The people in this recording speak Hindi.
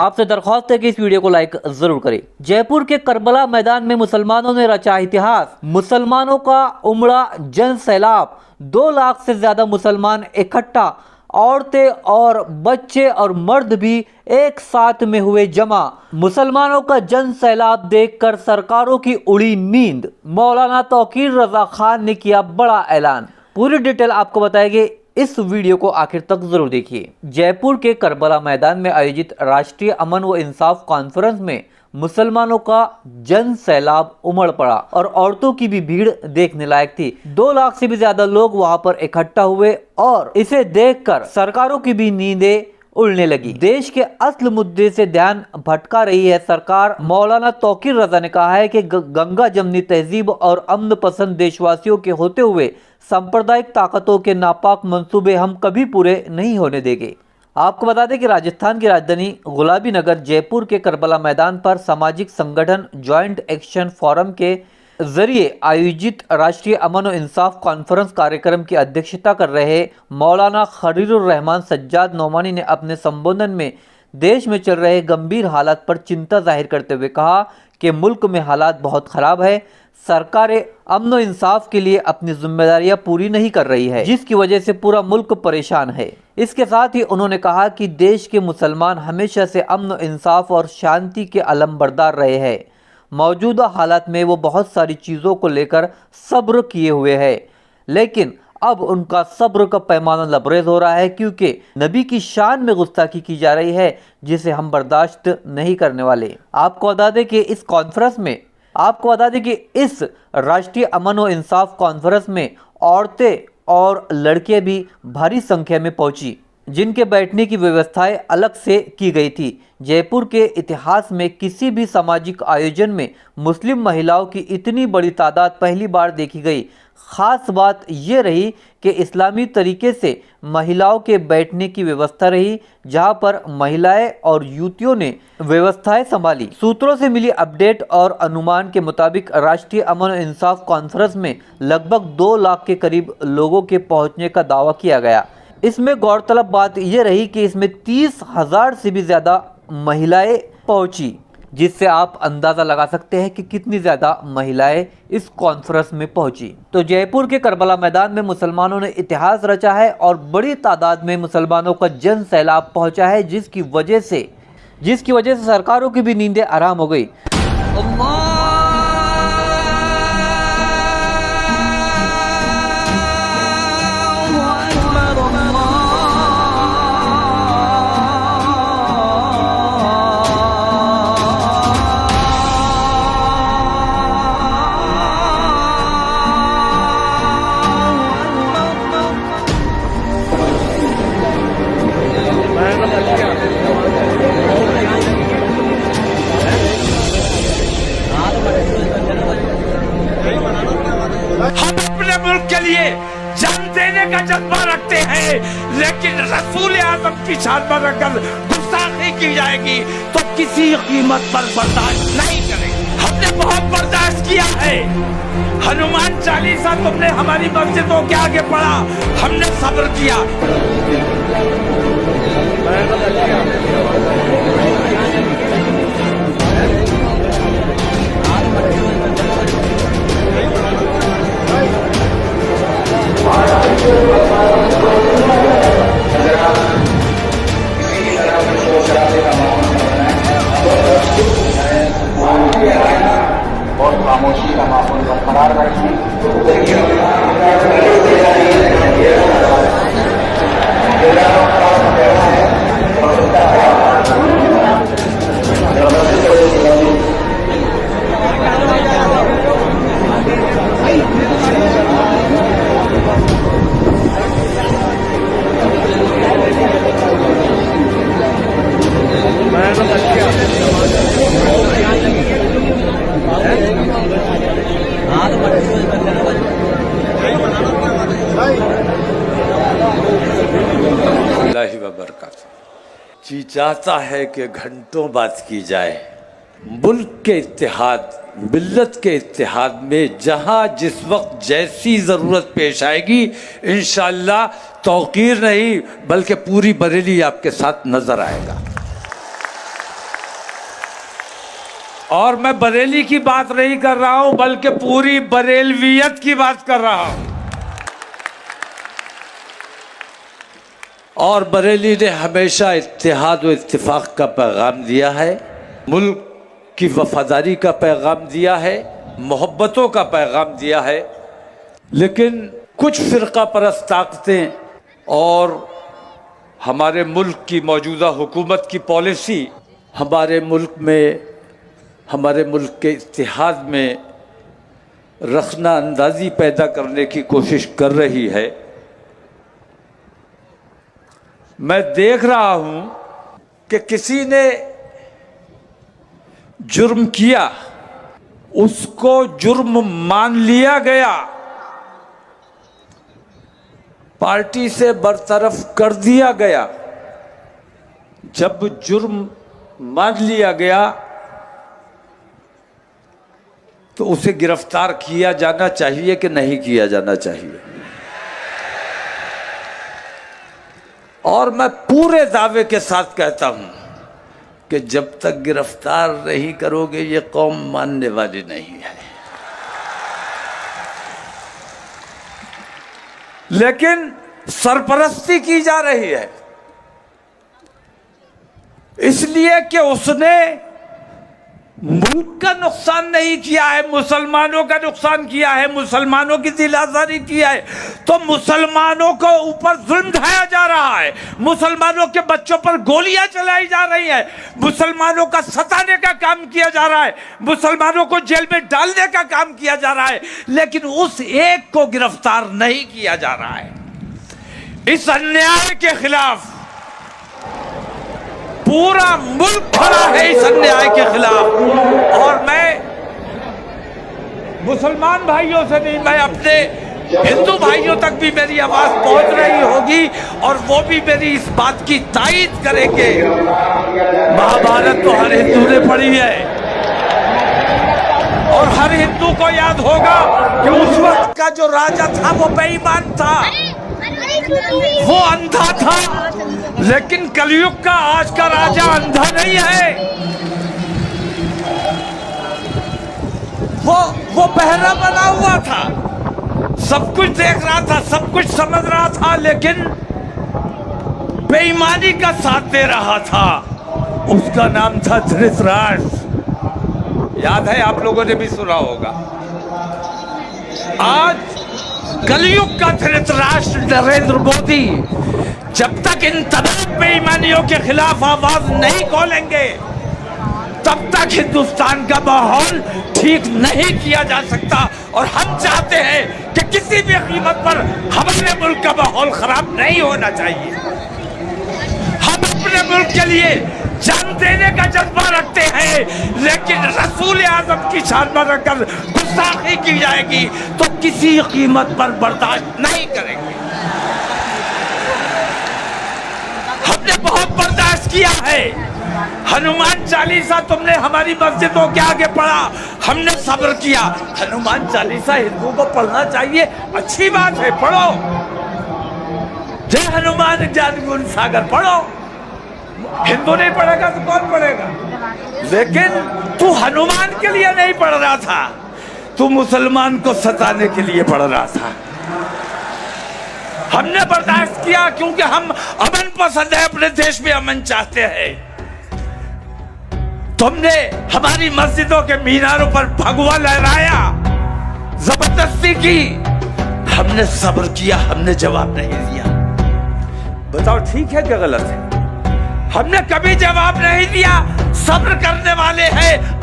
आपसे दरख्वास्त है कि इस वीडियो को लाइक जरूर करें। जयपुर के करबला मैदान में मुसलमानों ने रचा इतिहास। मुसलमानों का उमड़ा जन सैलाब, 2 लाख से ज्यादा मुसलमान इकट्ठा, औरतें और बच्चे और मर्द भी एक साथ में हुए जमा। मुसलमानों का जन सैलाब देखकर सरकारों की उड़ी नींद। मौलाना तौकीर रजा खान ने किया बड़ा ऐलान। पूरी डिटेल आपको बताएंगे, इस वीडियो को आखिर तक जरूर देखिए। जयपुर के करबला मैदान में आयोजित राष्ट्रीय अमन व इंसाफ कॉन्फ्रेंस में मुसलमानों का जन सैलाब उमड़ पड़ा और औरतों की भी भीड़ देखने लायक थी। 2 लाख से भी ज्यादा लोग वहां पर इकट्ठा हुए और इसे देखकर सरकारों की भी नींदें उड़ने लगी। देश के असल मुद्दे से ध्यान भटका रही है सरकार। मौलाना तौकीर रजा ने कहा है कि गंगा जमनी तहजीब और अमन पसंद देशवासियों के होते हुए सांप्रदायिक ताकतों के नापाक मंसूबे हम कभी पूरे नहीं होने देंगे। आपको बता दें कि राजस्थान की राजधानी गुलाबी नगर जयपुर के करबला मैदान पर सामाजिक संगठन ज्वाइंट एक्शन फोरम के जरिए आयोजित राष्ट्रीय अमन और इंसाफ कॉन्फ्रेंस कार्यक्रम की अध्यक्षता कर रहे मौलाना खलीलुर रहमान सज्जाद नोमानी ने अपने संबोधन में देश में चल रहे गंभीर हालात पर चिंता जाहिर करते हुए कहा कि मुल्क में हालात बहुत खराब है। सरकारें अमन और इंसाफ के लिए अपनी जिम्मेदारियां पूरी नहीं कर रही है, जिसकी वजह से पूरा मुल्क परेशान है। इसके साथ ही उन्होंने कहा कि देश के मुसलमान हमेशा से अमन, इंसाफ और शांति के अलमबरदार रहे हैं। मौजूदा हालात में वो बहुत सारी चीज़ों को लेकर सब्र किए हुए हैं, लेकिन अब उनका सब्र का पैमाना लबरेज हो रहा है, क्योंकि नबी की शान में गुस्ताखी की जा रही है, जिसे हम बर्दाश्त नहीं करने वाले। आपको बता दें कि इस राष्ट्रीय अमन व इंसाफ कॉन्फ्रेंस में औरतें और लड़के भी भारी संख्या में पहुंची, जिनके बैठने की व्यवस्थाएं अलग से की गई थी। जयपुर के इतिहास में किसी भी सामाजिक आयोजन में मुस्लिम महिलाओं की इतनी बड़ी तादाद पहली बार देखी गई। खास बात यह रही कि इस्लामी तरीके से महिलाओं के बैठने की व्यवस्था रही, जहां पर महिलाएं और युवतियों ने व्यवस्थाएं संभाली। सूत्रों से मिली अपडेट और अनुमान के मुताबिक राष्ट्रीय अमन और इंसाफ कॉन्फ्रेंस में लगभग 2 लाख के करीब लोगों के पहुंचने का दावा किया गया। इसमें गौरतलब बात यह रही कि इसमें 30,000 से भी ज्यादा महिलाएं पहुंची, जिससे आप अंदाजा लगा सकते हैं कि कितनी ज्यादा महिलाएं इस कॉन्फ्रेंस में पहुंची। तो जयपुर के करबला मैदान में मुसलमानों ने इतिहास रचा है और बड़ी तादाद में मुसलमानों का जन सैलाब पहुंचा है, जिसकी वजह से सरकारों की भी नींदें आराम हो गई। हम अपने मुल्क के लिए जान देने का जज्बा रखते हैं, लेकिन रसूल आज़म की शान पर अगर गुस्ताखी की जाएगी तो किसी कीमत पर बर्दाश्त नहीं करेंगे। हमने बहुत बर्दाश्त किया है। हनुमान चालीसा तुमने हमारी मस्जिदों के आगे पढ़ा, हमने सब्र किया। और खामोशी का माहौल बरकरार रखें। जी चाहता है कि घंटों बात की जाए। मुल्क के इत्तेहाद, मिल्लत के इत्तेहाद में जहां जिस वक्त जैसी ज़रूरत पेश आएगी, इंशाअल्लाह तौक़ीर नहीं बल्कि पूरी बरेली आपके साथ नज़र आएगा। और मैं बरेली की बात नहीं कर रहा हूं बल्कि पूरी बरेलवियत की बात कर रहा हूं। और बरेली ने हमेशा इत्तेहाद व इत्तिफाक का पैगाम दिया है, मुल्क की वफादारी का पैगाम दिया है, मोहब्बतों का पैगाम दिया है। लेकिन कुछ फ़िरका परस्त ताकतें और हमारे मुल्क की मौजूदा हुकूमत की पॉलिसी हमारे मुल्क के इत्तेहाद में रखना अंदाज़ी पैदा करने की कोशिश कर रही है। मैं देख रहा हूं कि किसी ने जुर्म किया, उसको जुर्म मान लिया गया, पार्टी से बरतरफ कर दिया गया। जब जुर्म मान लिया गया तो उसे गिरफ्तार किया जाना चाहिए कि नहीं किया जाना चाहिए? और मैं पूरे दावे के साथ कहता हूं कि जब तक गिरफ्तार नहीं करोगे ये कौम मानने वाली नहीं है। लेकिन सरपरस्ती की जा रही है इसलिए कि उसने मुल्क का नुकसान नहीं किया है, मुसलमानों का नुकसान किया है, मुसलमानों की दिल आज़ारी किया है। तो मुसलमानों को ऊपर जुल्म ढाया जा रहा है, मुसलमानों के बच्चों पर गोलियां चलाई जा रही है, मुसलमानों का सताने का काम किया जा रहा है, मुसलमानों को जेल में डालने का काम किया जा रहा है, लेकिन उस एक को गिरफ्तार नहीं किया जा रहा है। इस अन्याय के खिलाफ पूरा मुल्क खड़ा है, इस अन्याय के खिलाफ। और मैं मुसलमान भाइयों से नहीं, मैं अपने हिंदू भाइयों तक भी मेरी आवाज पहुंच रही होगी और वो भी मेरी इस बात की तायीद करेंगे। महाभारत तो हर हिंदू ने पढ़ी है और हर हिंदू को याद होगा कि उस वक्त का जो राजा था वो बेईमान था, वो अंधा था। लेकिन कलयुग का आज का राजा अंधा नहीं है, वो बहरा बना हुआ था, सब कुछ देख रहा था, सब कुछ समझ रहा था, लेकिन बेईमानी का साथ दे रहा था। उसका नाम था धृतराष्ट्र। याद है, आप लोगों ने भी सुना होगा। आज कलयुग का धृतराष्ट्र नरेंद्र मोदी जब तक इन तमाम बेईमानियों के खिलाफ आवाज नहीं खोलेंगे तब तक हिंदुस्तान का माहौल ठीक नहीं किया जा सकता। और हम चाहते हैं कि किसी भी कीमत पर हमारे मुल्क का माहौल खराब नहीं होना चाहिए। हम अपने मुल्क के लिए जान देने का जज्बा रखते हैं, लेकिन रसूल आजम की शान पर अगर गुस्ताखी की जाएगी तो किसी कीमत पर बर्दाश्त नहीं करेंगे। हमने बहुत बर्दाश्त किया है। हनुमान चालीसा तुमने हमारी मस्जिदों के आगे पढ़ा, हमने सब्र किया। हनुमान चालीसा हिंदू को पढ़ना चाहिए, अच्छी बात है, पढ़ो। जय हनुमान ज्ञान गुण सागर पढ़ो। हिंदू नहीं पढ़ेगा तो कौन पढ़ेगा? लेकिन तू हनुमान के लिए नहीं पढ़ रहा था, तू मुसलमान को सताने के लिए पढ़ रहा था। हमने बर्दाश्त किया क्योंकि हम अमन पसंद है, अपने देश में अमन चाहते हैं। तुमने हमारी मस्जिदों के मीनारों पर भगवा लहराया, जबरदस्ती की, हमने सब्र किया, हमने जवाब नहीं दिया। बताओ ठीक है क्या गलत है? हमने कभी जवाब नहीं दिया। सब्र करने वाले हैं।